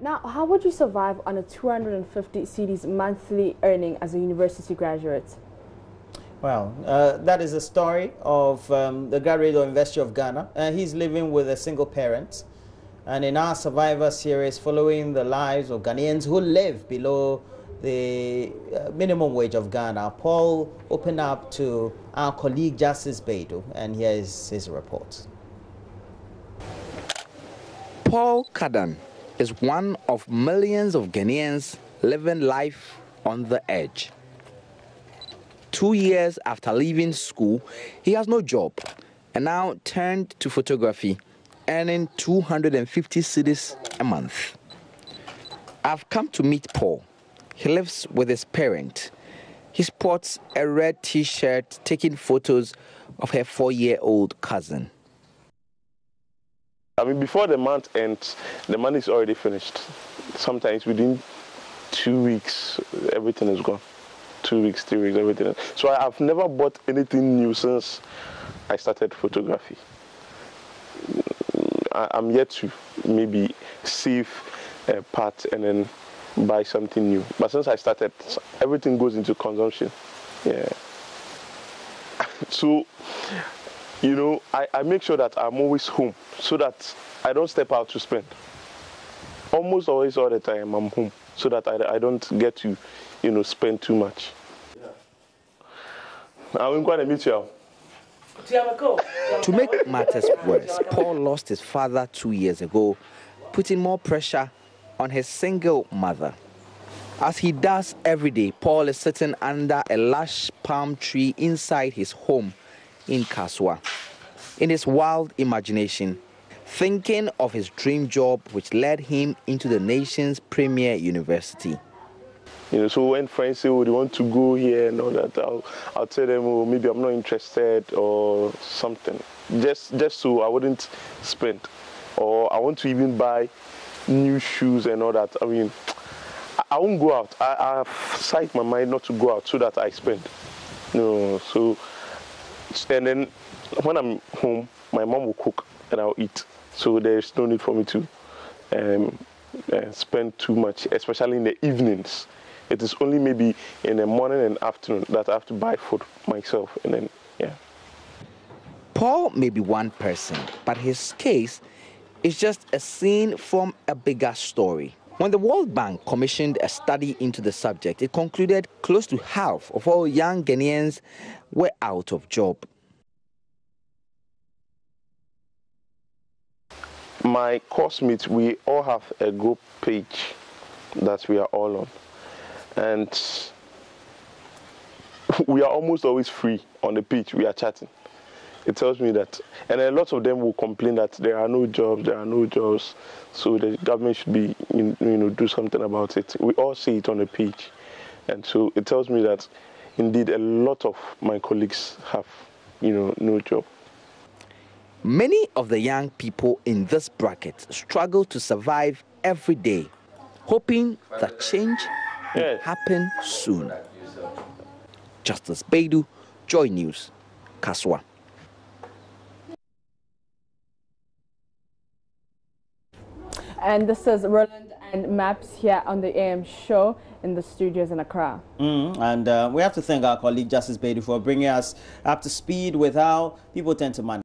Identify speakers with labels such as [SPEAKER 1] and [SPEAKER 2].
[SPEAKER 1] Now, how would you survive on a 250 cedis monthly earning as a university graduate?
[SPEAKER 2] Well, that is the story of the graduate of University of Ghana. He's living with a single parent. And in our Survivor series, following the lives of Ghanaians who live below the minimum wage of Ghana, Paul opened up to our colleague Justice Beidou, and here is his report.
[SPEAKER 3] Paul Kadan is one of millions of Ghanaians living life on the edge. 2 years after leaving school, he has no job and now turned to photography, earning 250 cedis a month. I've come to meet Paul. He lives with his parent. He sports a red t-shirt taking photos of her 4-year-old cousin.
[SPEAKER 4] I mean, before the month ends, the money is already finished. Sometimes within 2 weeks, everything is gone. 2 weeks, 3 weeks, everything. So I've never bought anything new since I started photography. I'm yet to maybe save a part and then buy something new. But since I started, everything goes into consumption. Yeah. So, you know, I make sure that I'm always home so that I don't step out to spend. Almost always all the time I'm home so that I don't get to, you know, spend too much. I'm going to meet you.
[SPEAKER 3] To make matters worse, Paul lost his father 2 years ago, putting more pressure on his single mother. As he does every day, Paul is sitting under a lush palm tree inside his home in Kaswa. In his wild imagination, thinking of his dream job which led him into the nation's premier university.
[SPEAKER 4] You know, so when friends say, oh, they want to go here and all that, I'll tell them, oh, maybe I'm not interested or something. Just so I wouldn't spend. Or I want to even buy new shoes and all that. I mean, I won't go out. I've set my mind not to go out so that I spend. You know, so, and then when I'm home, my mom will cook and I'll eat. So there's no need for me to spend too much, especially in the evenings. It is only maybe in the morning and afternoon that I have to buy food myself, and then, yeah.
[SPEAKER 3] Paul may be one person, but his case is just a scene from a bigger story. When the World Bank commissioned a study into the subject, it concluded close to half of all young Ghanaians were out of job.
[SPEAKER 4] My course mates, we all have a group page that we are all on. And we are almost always free on the page. We are chatting. It tells me that, and a lot of them will complain that there are no jobs, so the government should be, you know, do something about it. We all see it on the page, and so it tells me that indeed a lot of my colleagues have, you know, no job.
[SPEAKER 3] Many of the young people in this bracket struggle to survive every day, hoping that change will happen soon. Justice Beidou, Joy News, Kaswa.
[SPEAKER 1] And this is Roland and Maps here on the AM show in the studios in Accra.
[SPEAKER 2] And we have to thank our colleague Justice Beidou for bringing us up to speed with how people tend to manage.